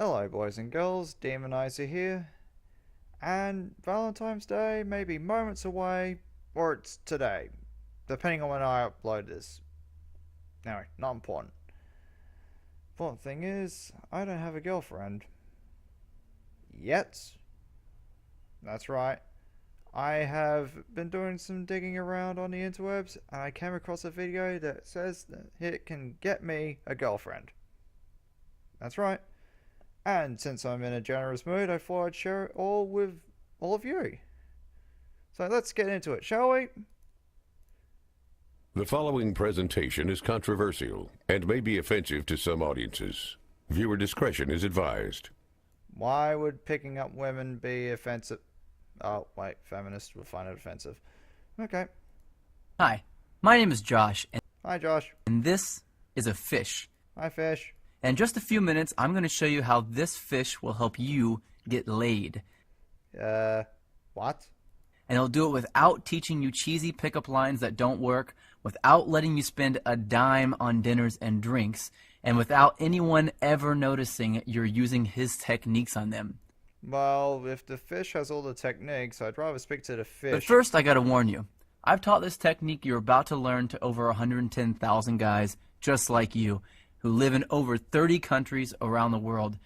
Hello boys and girls, Demonizer here, and Valentine's Day may be moments away, or it's today, depending on when I upload this. Anyway, not important. Important thing is, I don't have a girlfriend. Yet. That's right. I have been doing some digging around on the interwebs, and I came across a video that says that it can get me a girlfriend. That's right. And since I'm in a generous mood, I thought I'd share it all with all of you. So let's get into it, shall we? The following presentation is controversial and may be offensive to some audiences. Viewer discretion is advised. Why would picking up women be offensive? Oh, wait, feminists will find it offensive. Okay. Hi, my name is Josh, Hi, Josh. and this is a fish. Hi, Fish. In just a few minutes, I'm going to show you how this fish will help you get laid. What? And it'll do it without teaching you cheesy pickup lines that don't work, without letting you spend a dime on dinners and drinks, and without anyone ever noticing you're using his techniques on them. Well, if the fish has all the techniques, I'd rather speak to the fish. But first, I gotta warn you. I've taught this technique you're about to learn to over 110,000 guys just like you, who live in over 30 countries around the world.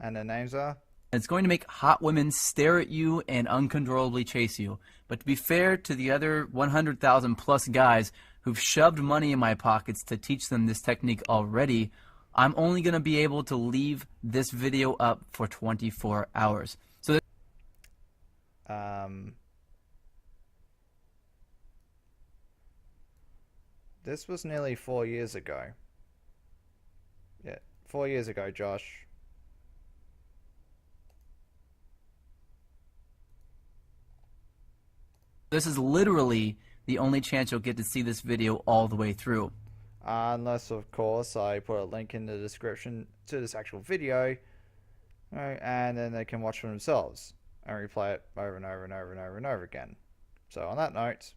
And their names are? It's going to make hot women stare at you and uncontrollably chase you. But to be fair to the other 100,000 plus guys who've shoved money in my pockets to teach them this technique already, I'm only going to be able to leave this video up for 24 hours. So This was nearly 4 years ago. Yeah, 4 years ago, Josh. this is literally the only chance you'll get to see this video all the way through. Unless, of course, I put a link in the description to this actual video, and then they can watch for themselves and replay it over and over and over and over and over again. So, on that note,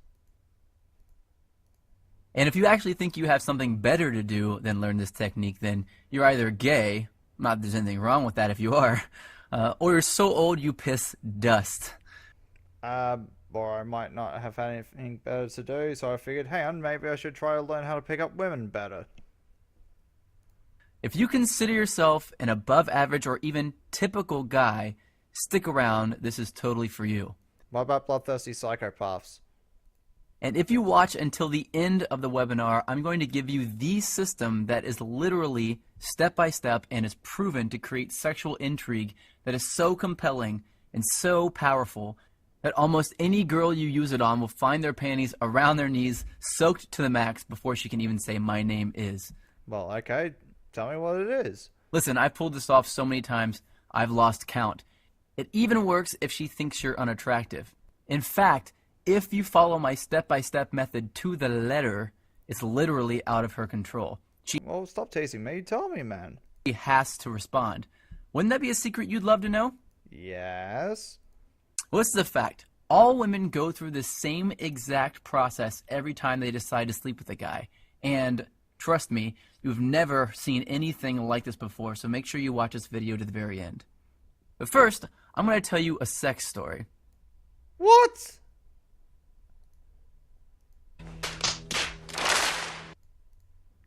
And if you actually think you have something better to do than learn this technique, then you're either gay, not that there's anything wrong with that if you are, or you're so old you piss dust. or I might not have had anything better to do, so I figured, hey, maybe I should try to learn how to pick up women better. If you consider yourself an above average or even typical guy, stick around, this is totally for you. What about bloodthirsty psychopaths? And if you watch until the end of the webinar, I'm going to give you the system that is literally step-by-step and is proven to create sexual intrigue that is so compelling and so powerful that almost any girl you use it on will find their panties around their knees, soaked to the max before she can even say, "My name is." Well, okay, tell me what it is. Listen, I've pulled this off so many times, I've lost count. It even works if she thinks you're unattractive. In fact, if you follow my step-by-step method to the letter, it's literally out of her control. She Well, stop teasing me. Tell me, man. has to respond. Wouldn't that be a secret you'd love to know? Yes? Well, this is a fact. All women go through the same exact process every time they decide to sleep with a guy. And trust me, you've never seen anything like this before, so make sure you watch this video to the very end. But first, I'm going to tell you a sex story. What?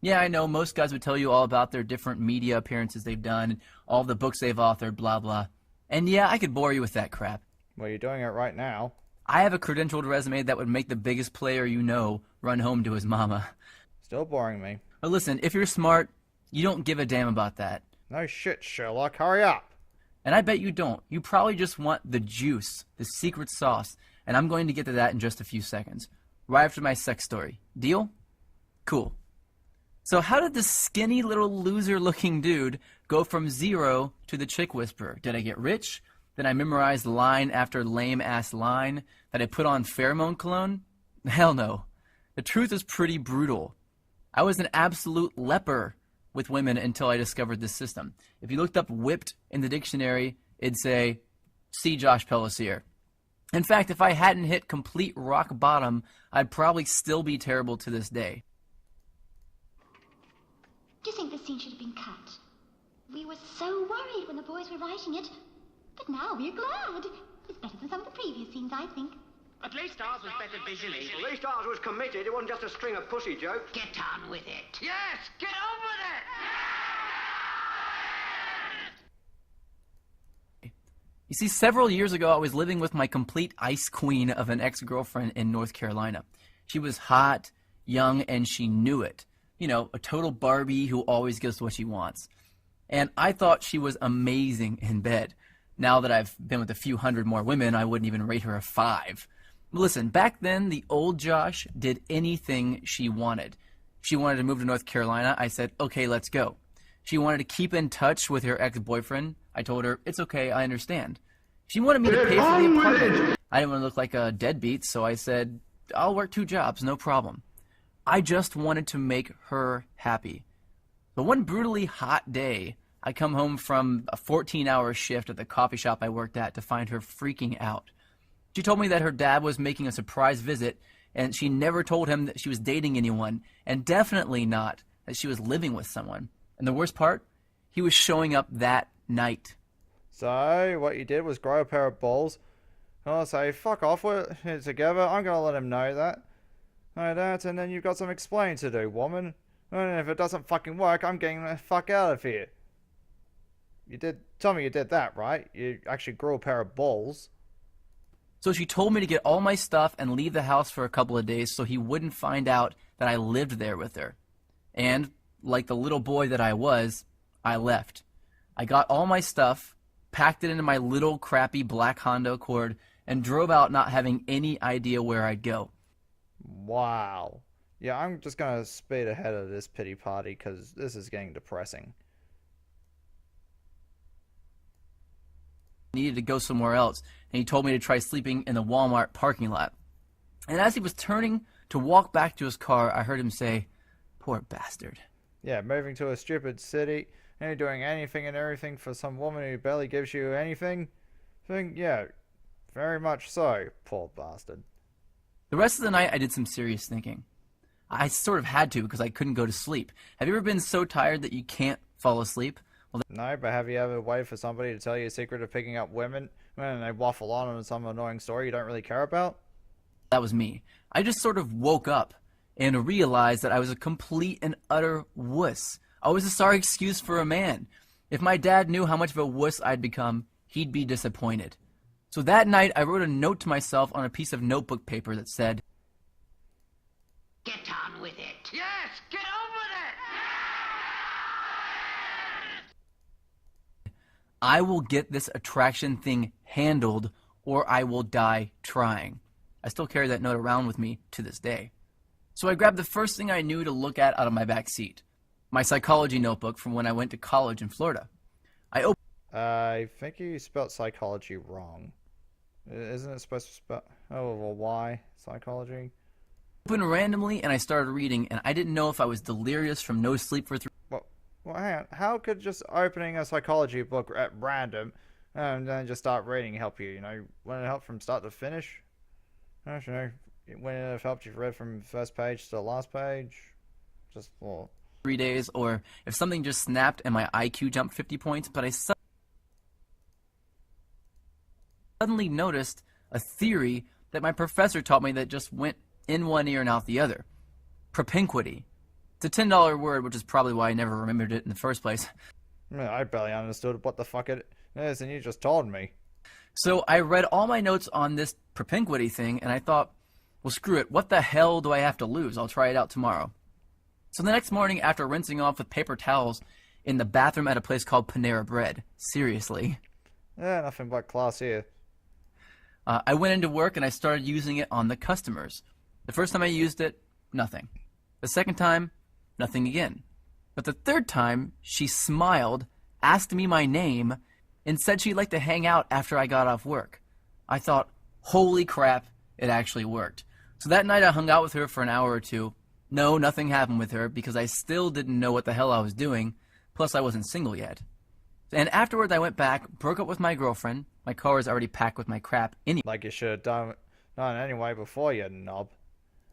Yeah, I know, most guys would tell you all about their different media appearances they've done, and all the books they've authored, blah, blah. And yeah, I could bore you with that crap. Well, you're doing it right now. I have a credentialed resume that would make the biggest player you know run home to his mama. Still boring me. But listen, if you're smart, you don't give a damn about that. No shit, Sherlock. Hurry up. And I bet you don't. You probably just want the juice, the secret sauce, and I'm going to get to that in just a few seconds, right after my sex story. Deal? Cool. So how did this skinny little loser-looking dude go from 0 to the chick whisperer? Did I get rich? Did I memorize line after lame-ass line? Did I put on pheromone cologne? Hell no. The truth is pretty brutal. I was an absolute leper with women until I discovered this system. If you looked up whipped in the dictionary, it'd say, see Josh Pellissier. In fact, if I hadn't hit complete rock bottom, I'd probably still be terrible to this day. Do you think this scene should have been cut? We were so worried when the boys were writing it, but now we're glad. It's better than some of the previous scenes, I think. At least ours was better visually. At least ours was committed. It wasn't just a string of pussy jokes. Get on with it. Yes, get on with it! You see, several years ago, I was living with my complete ice queen of an ex-girlfriend in North Carolina. She was hot, young, and she knew it. You know, a total Barbie who always gets what she wants. And I thought she was amazing in bed. Now that I've been with a few hundred more women, I wouldn't even rate her a 5. Listen, back then, the old Josh did anything she wanted. She wanted to move to North Carolina. I said, okay, let's go. She wanted to keep in touch with her ex-boyfriend. I told her, it's okay, I understand. She wanted me to pay for the apartment. I didn't want to look like a deadbeat, so I said, I'll work 2 jobs, no problem. I just wanted to make her happy. But one brutally hot day, I come home from a 14-hour shift at the coffee shop I worked at to find her freaking out. She told me that her dad was making a surprise visit, and she never told him that she was dating anyone, and definitely not that she was living with someone. And the worst part, he was showing up that night. So, what you did was grow a pair of balls. I'll say, fuck off, we're here together, I'm gonna let him know that. Know that, and then you've got some explaining to do, woman. And if it doesn't fucking work, I'm getting the fuck out of here. You did, tell me you did that, right? You actually grew a pair of balls. So she told me to get all my stuff and leave the house for a couple of days so he wouldn't find out that I lived there with her. And, like the little boy that I was, I left. I got all my stuff, packed it into my little crappy black Honda Accord, and drove out not having any idea where I'd go. Wow. Yeah, I'm just gonna speed ahead of this pity party because this is getting depressing. Needed to go somewhere else, and he told me to try sleeping in the Walmart parking lot. And as he was turning to walk back to his car, I heard him say, poor bastard. Yeah, moving to a stupid city, and you're doing anything and everything for some woman who barely gives you anything? Yeah, very much so, poor bastard. The rest of the night, I did some serious thinking. I sort of had to because I couldn't go to sleep. Have you ever been so tired that you can't fall asleep? Well, No, but have you ever waited for somebody to tell you a secret of picking up women and they waffle on some annoying story you don't really care about? that was me. I just sort of woke up and realized that I was a complete and utter wuss. I was a sorry excuse for a man. If my dad knew how much of a wuss I'd become, he'd be disappointed. So that night, I wrote a note to myself on a piece of notebook paper that said, Get on with it. Yes, get on with it. I will get this attraction thing handled or I will die trying. I still carry that note around with me to this day. So I grabbed the first thing I knew to look at out of my back seat, my psychology notebook from when I went to college in Florida. I think you spelled psychology wrong. Isn't it supposed to spell... Oh, well, why? Psychology? Opened randomly and I started reading, and I didn't know if I was delirious from no sleep for 3 Well, hang on. How could just opening a psychology book at random and then just start reading help you? You know, when it helped from start to finish? I don't know. When it helped you read from first page to the last page? Just, well... 3 days, or if something just snapped and my IQ jumped 50 points, but I suddenly noticed a theory that my professor taught me that just went in one ear and out the other. Propinquity. It's a $10 word, which is probably why I never remembered it in the first place. I barely understood what the fuck it is, and you just told me. So I read all my notes on this propinquity thing, and I thought, well, screw it. What the hell do I have to lose? I'll try it out tomorrow. So the next morning, after rinsing off with paper towels in the bathroom at a place called Panera Bread, seriously, Yeah, nothing but class here. I went into work and I started using it on the customers. The first time I used it, nothing. The second time, nothing again. But the third time, she smiled, asked me my name, and said she'd like to hang out after I got off work. I thought, holy crap, it actually worked. So that night I hung out with her for an hour or two. No, nothing happened with her because I still didn't know what the hell I was doing, plus I wasn't single yet. And afterwards I went back, broke up with my girlfriend. My car was already packed with my crap Like you should have done anyway before, you knob.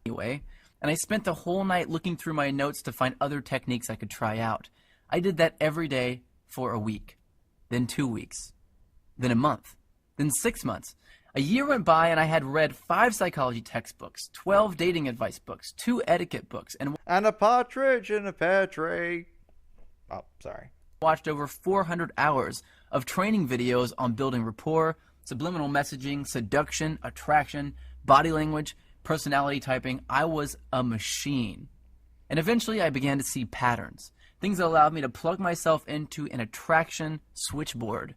anyway, and I spent the whole night looking through my notes to find other techniques I could try out. I did that every day for a week, then 2 weeks, then a month, then 6 months. A year went by and I had read 5 psychology textbooks, 12 dating advice books, 2 etiquette books, and And a partridge in a pear tree. Oh, sorry. watched over 400 hours of training videos on building rapport, subliminal messaging, seduction, attraction, body language, personality typing. I was a machine. And eventually I began to see patterns, things that allowed me to plug myself into an attraction switchboard.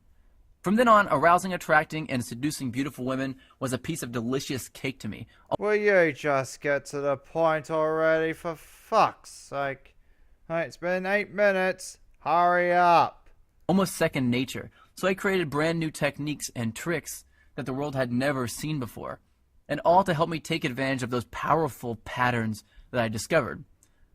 From then on, arousing, attracting, and seducing beautiful women was a piece of delicious cake to me. Will you just get to the point already, for fuck's sake? It's been 8 minutes. Hurry up. Almost second nature. So I created brand new techniques and tricks that the world had never seen before, and all to help me take advantage of those powerful patterns that I discovered.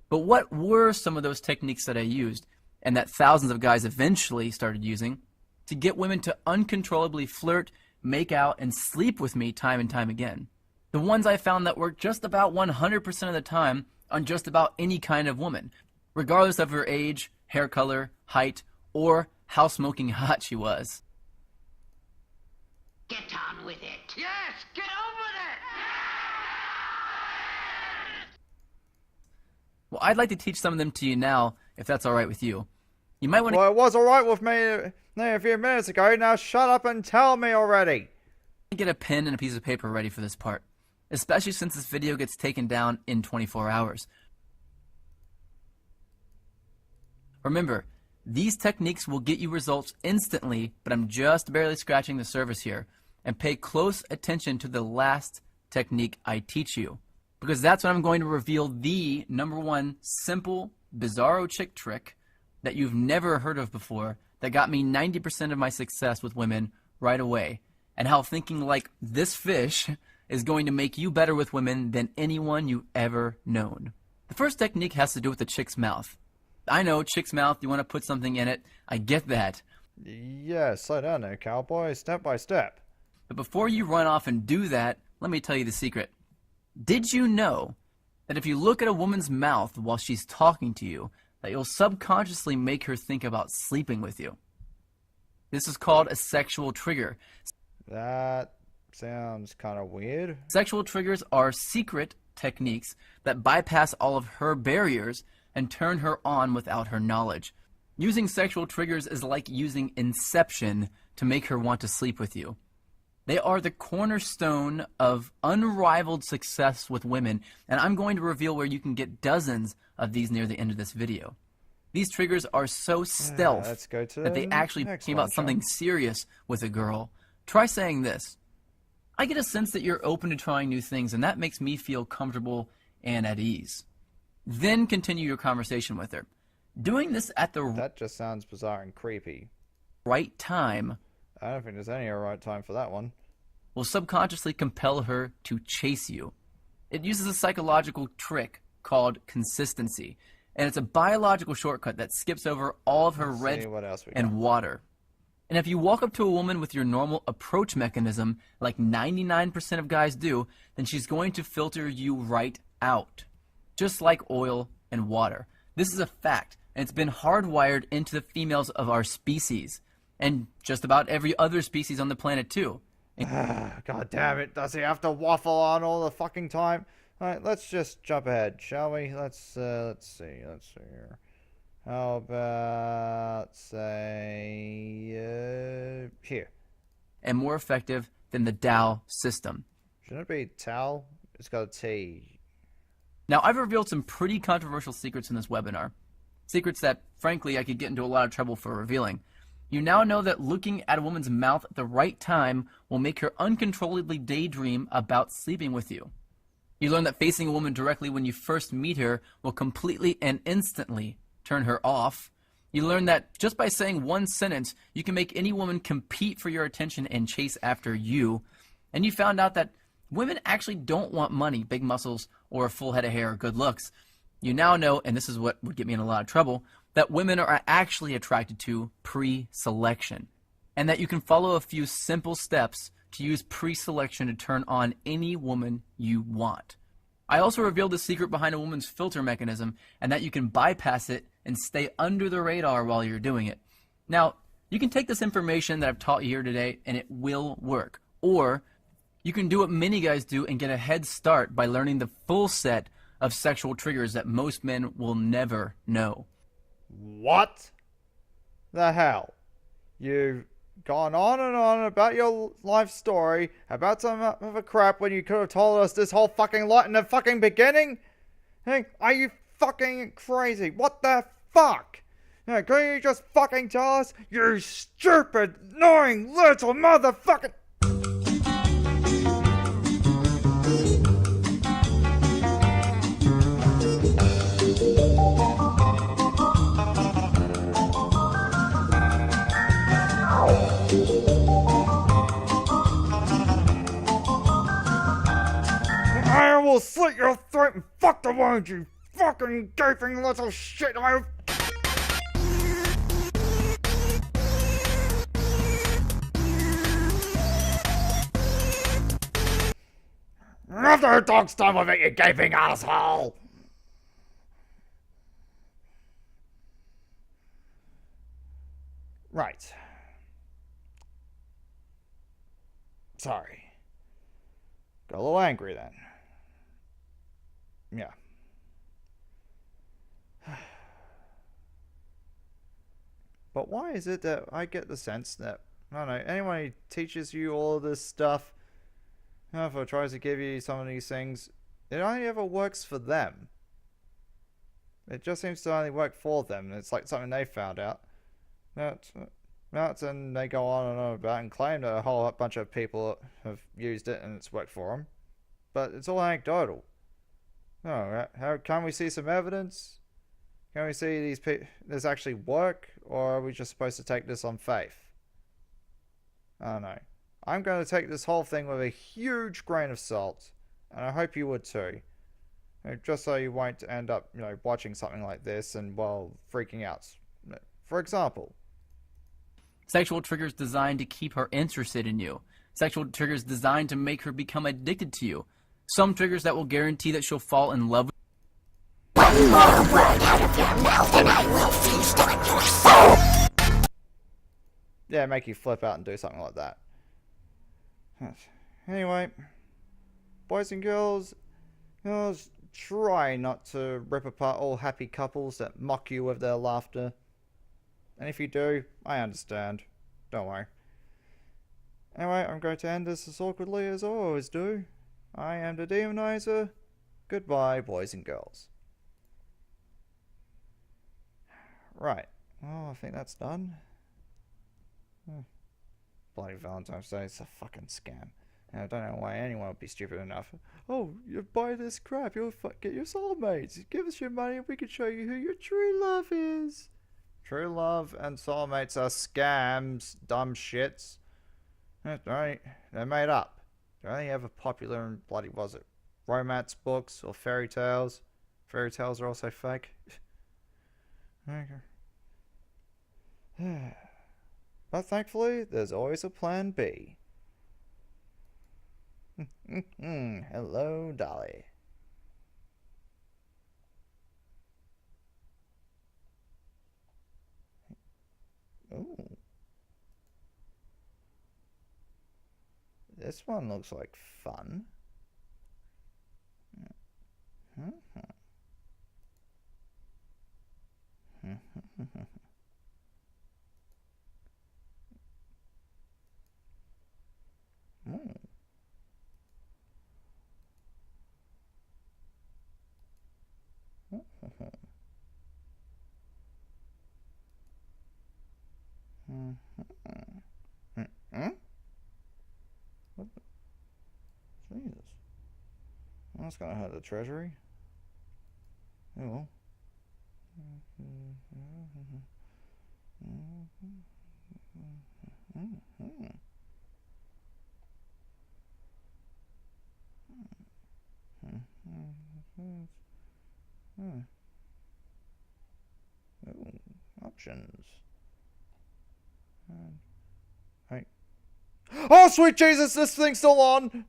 But what were some of those techniques that I used, and that thousands of guys eventually started using, to get women to uncontrollably flirt, make out, and sleep with me time and time again? The ones I found that worked just about 100% of the time on just about any kind of woman, regardless of her age, hair color, height, or how smoking hot she was. Get on with it. Yes, get on with it. Well, I'd like to teach some of them to you now, if that's all right with you. You might want to Well, it was alright with me a few minutes ago. Now shut up and tell me already. get a pen and a piece of paper ready for this part, especially since this video gets taken down in 24 hours. Remember, these techniques will get you results instantly, but I'm just barely scratching the surface here. And pay close attention to the last technique I teach you, because that's when I'm going to reveal the #1 simple, bizarro chick trick that you've never heard of before that got me 90% of my success with women right away, and how thinking like this fish is going to make you better with women than anyone you've ever known. The first technique has to do with the chick's mouth. I know, chick's mouth, you want to put something in it. I get that. Yeah, slow down there, cowboy. Step by step. But before you run off and do that, let me tell you the secret. Did you know that if you look at a woman's mouth while she's talking to you, that you'll subconsciously make her think about sleeping with you? This is called a sexual trigger. That sounds kind of weird. Sexual triggers are secret techniques that bypass all of her barriers and turn her on without her knowledge. Using sexual triggers is like using Inception to make her want to sleep with you. They are the cornerstone of unrivaled success with women, and I'm going to reveal where you can get dozens of these near the end of this video. These triggers are so stealth let's go to that they the actually next came one, out something serious with a girl. Try saying this. I get a sense that you're open to trying new things, and that makes me feel comfortable and at ease. Then continue your conversation with her. Doing this at the That just sounds bizarre and creepy. right time I don't think there's any right time for that one. will subconsciously compel her to chase you. It uses a psychological trick called consistency, and it's a biological shortcut that skips over all of her Let's red see what else we and got. water. And if you walk up to a woman with your normal approach mechanism, like 99% of guys do, then she's going to filter you right out, just like oil and water. This is a fact, and it's been hardwired into the females of our species, and just about every other species on the planet too. God damn it, does he have to waffle on all the fucking time? Alright, let's just jump ahead, shall we? Let's see here. How about, say, here. And more effective than the Tao system. Shouldn't it be Tao? It's got a T. Now, I've revealed some pretty controversial secrets in this webinar. Secrets that, frankly, I could get into a lot of trouble for revealing. You now know that looking at a woman's mouth at the right time will make her uncontrollably daydream about sleeping with you. You learn that facing a woman directly when you first meet her will completely and instantly turn her off. You learn that just by saying one sentence, you can make any woman compete for your attention and chase after you. And you found out that women actually don't want money, big muscles, or a full head of hair or good looks. You now know, and this is what would get me in a lot of trouble, that women are actually attracted to pre-selection, and that you can follow a few simple steps to use pre-selection to turn on any woman you want. I also revealed the secret behind a woman's filter mechanism, and that you can bypass it and stay under the radar while you're doing it. Now, you can take this information that I've taught you here today and it will work. Or you can do what many guys do and get a head start by learning the full set of sexual triggers that most men will never know. What the hell? You've gone on and on about your life story, about some other crap when you could have told us this whole fucking lot in the fucking beginning? Hey, are you fucking crazy? What the fuck? Yeah, can you just fucking tell us? You stupid, annoying little motherfucking... I will slit your throat and fuck the wound, you fucking gaping little shit. After a dog's done with it, you gaping asshole! Right. Sorry. Got a little angry then. Yeah. But why is it that I get the sense that, I don't know, anyone who teaches you all of this stuff, if or tries to give you some of these things, it only ever works for them. It just seems to only work for them. It's like something they found out. And they go on and on about it and claim that a whole bunch of people have used it and it's worked for them. But it's all anecdotal. No, how can we see some evidence? Can we see this actually work, or are we just supposed to take this on faith? I don't know. I'm going to take this whole thing with a huge grain of salt, and I hope you would too. Just so you won't end up, watching something like this and, well, freaking out. For example, sexual triggers designed to keep her interested in you. Sexual triggers designed to make her become addicted to you. Some triggers that will guarantee that she'll fall in love with you. One more word out of your mouth and I will feast on your soul. Yeah, make you flip out and do something like that. Anyway, boys and girls, try not to rip apart all happy couples that mock you with their laughter. And if you do, I understand. Don't worry. Anyway, I'm going to end this as awkwardly as I always do. I am the Demonizer. Goodbye, boys and girls. Right. Well, I think that's done. Bloody Valentine's Day, it's a fucking scam. And I don't know why anyone would be stupid enough. Oh, you buy this crap, you'll get your soulmates. Give us your money and we can show you who your true love is. True love and soulmates are scams, dumb shits. They're made up. They're only ever popular in bloody, was it, romance books or fairy tales? Fairy tales are also fake. But thankfully, there's always a plan B. Hello, Dolly. Ooh. This one looks like fun. What the? Jesus. Well, that's gonna hurt the treasury. Oh well. Oh, options. Hey. Oh, sweet Jesus, this thing's still on!